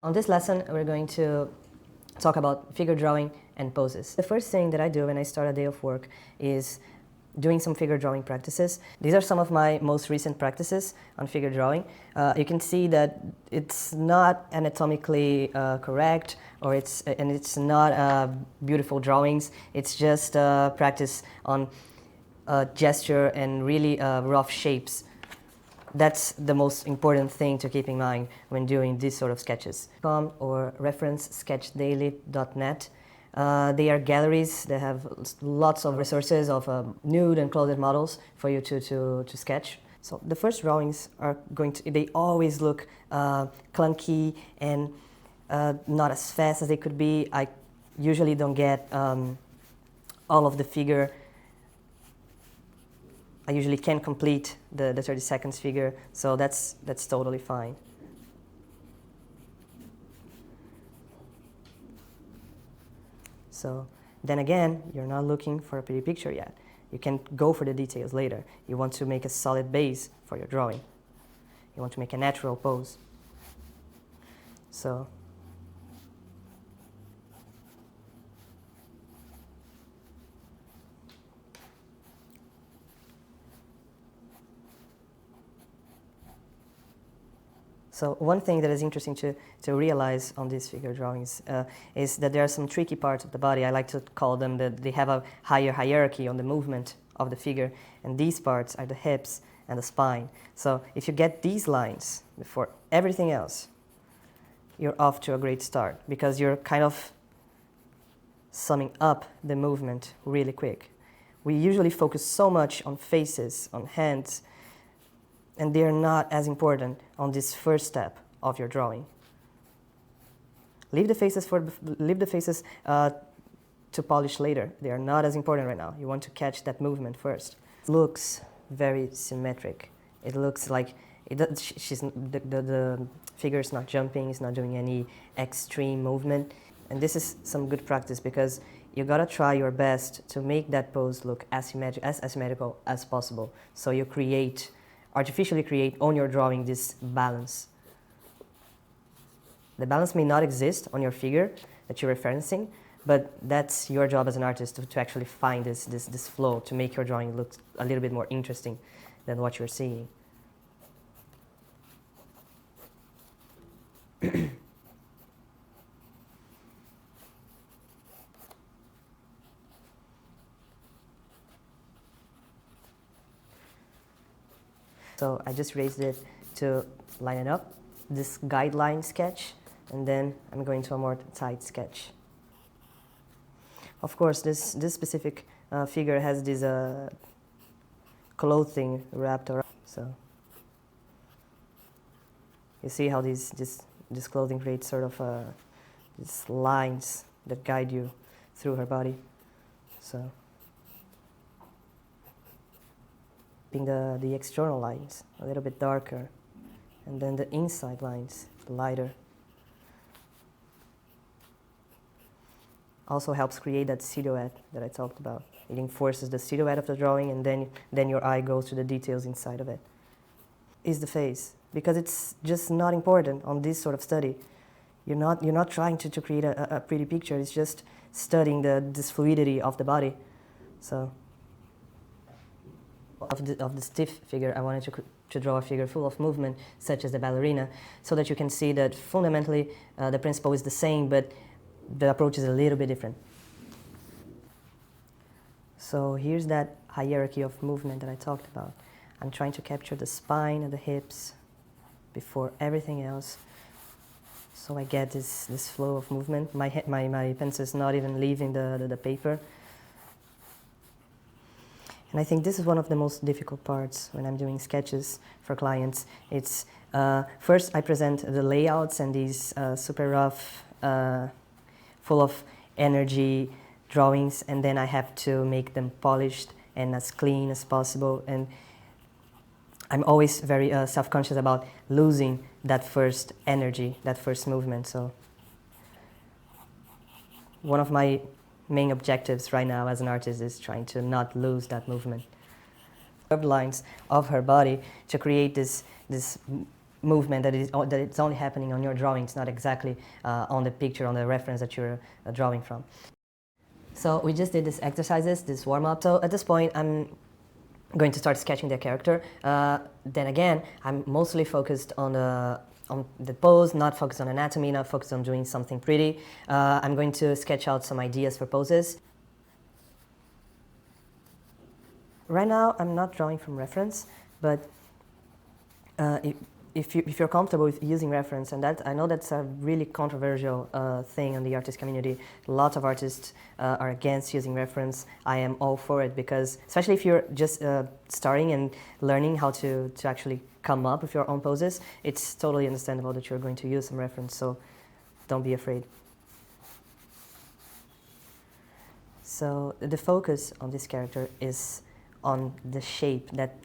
On this lesson, we're going to talk about figure drawing and poses. The first thing that I do when I start a day of work is doing some figure drawing practices. These are some of my most recent practices on figure drawing. You can see that it's not anatomically correct, or it's not beautiful drawings. It's just practice on gesture and really rough shapes. That's the most important thing to keep in mind when doing these sort of sketches. Or reference sketchdaily.net. They are galleries that have lots of resources of nude and clothed models for you to sketch. So the first drawings are they always look clunky and not as fast as they could be. I usually don't get all of the figure. I usually can't complete the 30 seconds figure, so that's totally fine. So then again, you're not looking for a pretty picture yet. You can go for the details later. You want to make a solid base for your drawing. You want to make a natural pose. So one thing that is interesting to realize on these figure drawings is that there are some tricky parts of the body. I like to call them that they have a higher hierarchy on the movement of the figure, and these parts are the hips and the spine. So if you get these lines before everything else, you're off to a great start, because you're kind of summing up the movement really quick. We usually focus so much on faces, on hands, and they are not as important on this first step of your drawing. Leave the faces to polish later. They are not as important right now. You want to catch that movement first. It looks very symmetric. It looks like the figure is not jumping, it's not doing any extreme movement. And this is some good practice, because you gotta try your best to make that pose look as asymmetrical as possible. So you artificially create on your drawing this balance. The balance may not exist on your figure that you're referencing, but that's your job as an artist to actually find this flow, to make your drawing look a little bit more interesting than what you're seeing. So I just raised it to line it up, this guideline sketch, and then I'm going to a more tight sketch. Of course, this specific figure has this clothing wrapped around. So you see how this clothing creates sort of these lines that guide you through her body. So the external lines a little bit darker, and then the inside lines lighter. Also helps create that silhouette that I talked about. It enforces the silhouette of the drawing, and then your eye goes to the details inside of it. Is the face, because it's just not important on this sort of study. You're not trying to create a pretty picture. It's just studying this fluidity of the body. So of the stiff figure, I wanted to draw a figure full of movement, such as the ballerina, so that you can see that fundamentally the principle is the same, but the approach is a little bit different. So here's that hierarchy of movement that I talked about. I'm trying to capture the spine and the hips before everything else, so I get this flow of movement. My pencil is not even leaving the paper. And I think this is one of the most difficult parts when I'm doing sketches for clients. It's first I present the layouts and these super rough, full of energy drawings, and then I have to make them polished and as clean as possible. And I'm always very self-conscious about losing that first energy, that first movement. So one of my main objectives right now as an artist is trying to not lose that movement. Curved lines of her body to create this movement that it's only happening on your drawing. It's not exactly on the picture, on the reference that you're drawing from. So we just did these exercises, this warm-up. So at this point, I'm going to start sketching the character. Then again, I'm mostly focused on the pose, not focused on anatomy, not focused on doing something pretty. I'm going to sketch out some ideas for poses. Right now, I'm not drawing from reference, but if you're comfortable with using reference, and that I know that's a really controversial thing in the artist community. Lots of artists are against using reference. I am all for it because, especially if you're just starting and learning how to actually come up with your own poses, it's totally understandable that you're going to use some reference, so don't be afraid. So the focus on this character is on the shape that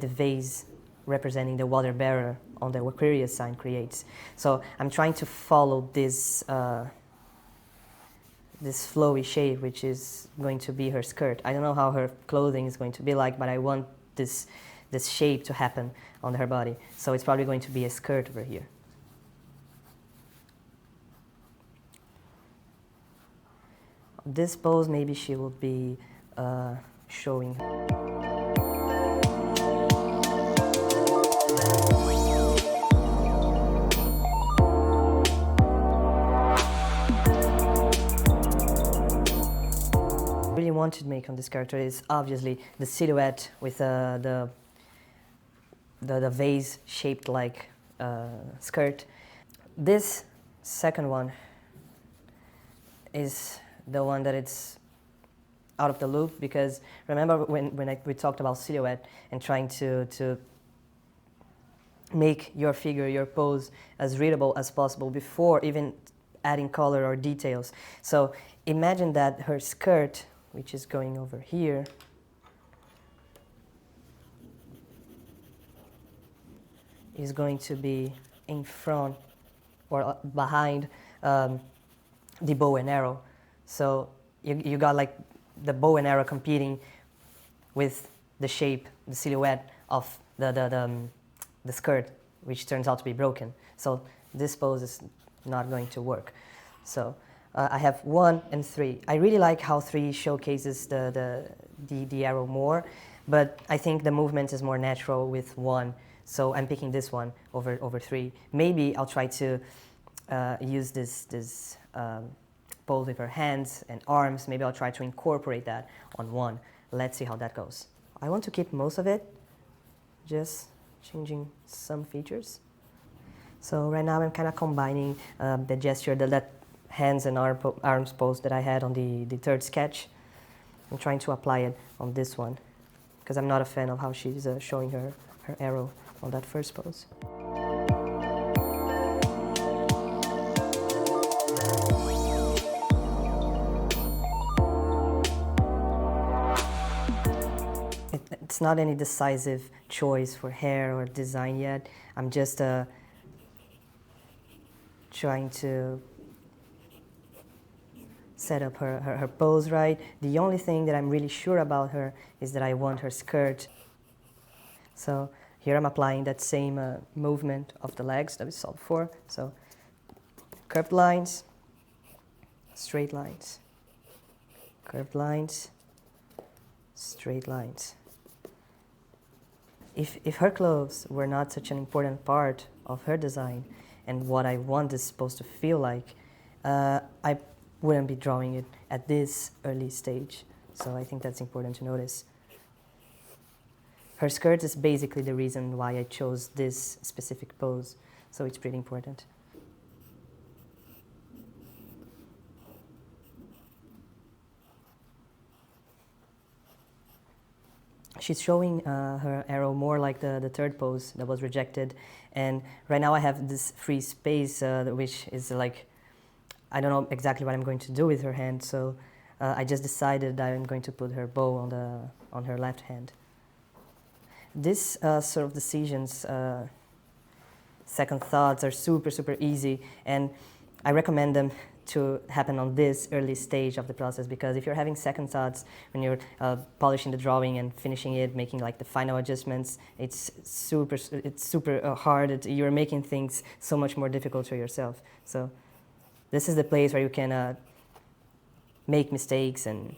the vase representing the water bearer on the Aquarius sign creates. So I'm trying to follow this this flowy shape, which is going to be her skirt. I don't know how her clothing is going to be like, but I want this shape to happen on her body. So it's probably going to be a skirt over here. This pose, maybe she will be showing. Really wanted to make on this character is obviously the silhouette with the vase shaped like skirt. This second one is the one that it's out of the loop, because remember when we talked about silhouette and trying to make your figure, your pose as readable as possible before even adding color or details. So imagine that her skirt, which is going over here, is going to be in front or behind the bow and arrow. So you got like the bow and arrow competing with the shape, the silhouette of the skirt, which turns out to be broken. So this pose is not going to work. So I have 1 and 3. I really like how 3 showcases the arrow more, but I think the movement is more natural with 1. So I'm picking this one over 3. Maybe I'll try to use this pose with her hands and arms. Maybe I'll try to incorporate that on 1. Let's see how that goes. I want to keep most of it, just changing some features. So right now I'm kind of combining the gesture, that hands and arms pose that I had on the third sketch. I'm trying to apply it on this one, because I'm not a fan of how she's showing her arrow on that first pose. It's not any decisive choice for hair or design yet. I'm just trying to set up her pose right. The only thing that I'm really sure about her is that I want her skirt. So here I'm applying that same movement of the legs that we saw before. So curved lines, straight lines, curved lines, straight lines. If her clothes were not such an important part of her design and what I want this supposed to feel like, I wouldn't be drawing it at this early stage. So I think that's important to notice. Her skirt is basically the reason why I chose this specific pose, so it's pretty important. She's showing her arrow more like the third pose that was rejected, and right now I have this free space, which is like, I don't know exactly what I'm going to do with her hand, so I just decided that I'm going to put her bow on her left hand. This sort of decisions, second thoughts, are super easy, and I recommend them to happen on this early stage of the process, because if you're having second thoughts when you're polishing the drawing and finishing it, making like the final adjustments, it's super hard. You're making things so much more difficult for yourself. So this is the place where you can make mistakes and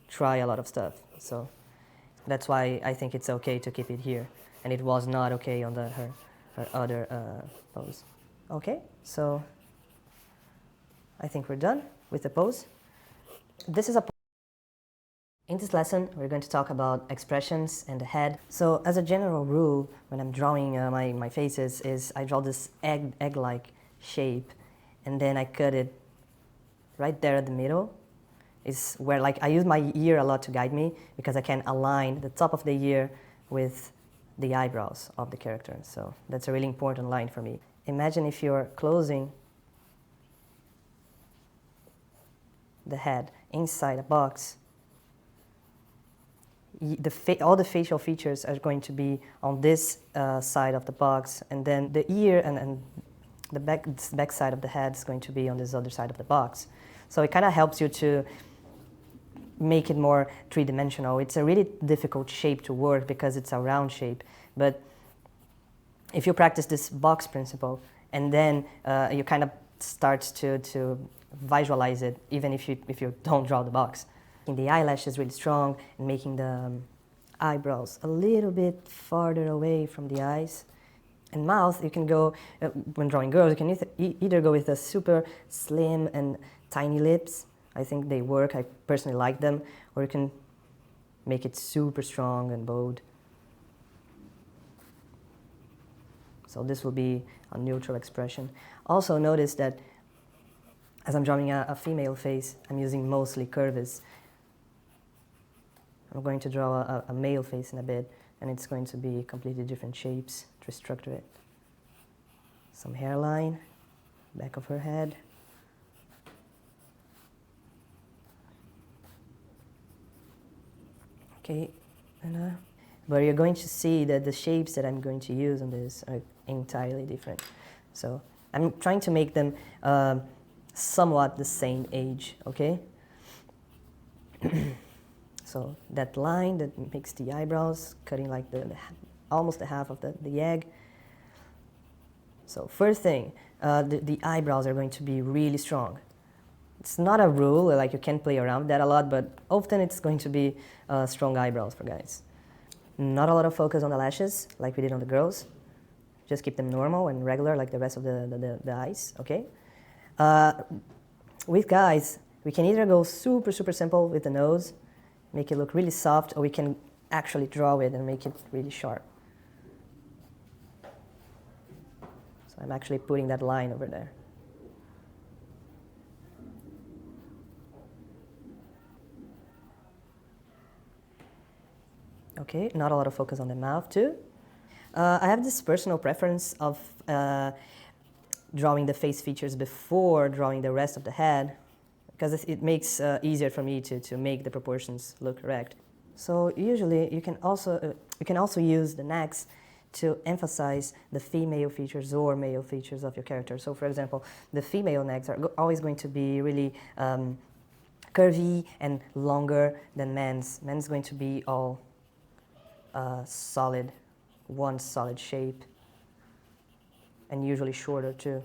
try a lot of stuff. So that's why I think it's okay to keep it here, and it was not okay on her other pose. Okay, so I think we're done with the pose. This is in this lesson, we're going to talk about expressions and the head. So as a general rule, when I'm drawing my faces, is I draw this egg-like shape, and then I cut it right there at the middle. Is where, like, I use my ear a lot to guide me, because I can align the top of the ear with the eyebrows of the character. So that's a really important line for me. Imagine if you're closing the head inside a box, all the facial features are going to be on this side of the box, and then the ear and the back side of the head is going to be on this other side of the box. So it kind of helps you to make it more three-dimensional. It's a really difficult shape to work because it's a round shape, but if you practice this box principle, and then you kind of start to visualize it, even if you don't draw the box. The eyelash is really strong, and making the eyebrows a little bit farther away from the eyes. And mouth, you can go, when drawing girls, you can either go with a super slim and tiny lips. I think they work, I personally like them. Or you can make it super strong and bold. So this will be a neutral expression. Also notice that as I'm drawing a female face, I'm using mostly curves. I'm going to draw a male face in a bit, and it's going to be completely different shapes to structure it. Some hairline, back of her head. Okay, but you're going to see that the shapes that I'm going to use on this are entirely different. So I'm trying to make them somewhat the same age, okay? So that line that makes the eyebrows, cutting like almost the half of the egg. So first thing, the eyebrows are going to be really strong. It's not a rule, like you can play around with that a lot, but often it's going to be strong eyebrows for guys. Not a lot of focus on the lashes, like we did on the girls. Just keep them normal and regular, like the rest of the eyes, okay? With guys, we can either go super simple with the nose, make it look really soft, or we can actually draw it and make it really sharp. So I'm actually putting that line over there. Okay, not a lot of focus on the mouth too. I have this personal preference of drawing the face features before drawing the rest of the head, because it makes easier for me to make the proportions look correct. So usually you can also use the necks to emphasize the female features or male features of your character. So for example, the female necks are always going to be really curvy and longer than men's. Men's going to be all solid, one solid shape, and usually shorter too.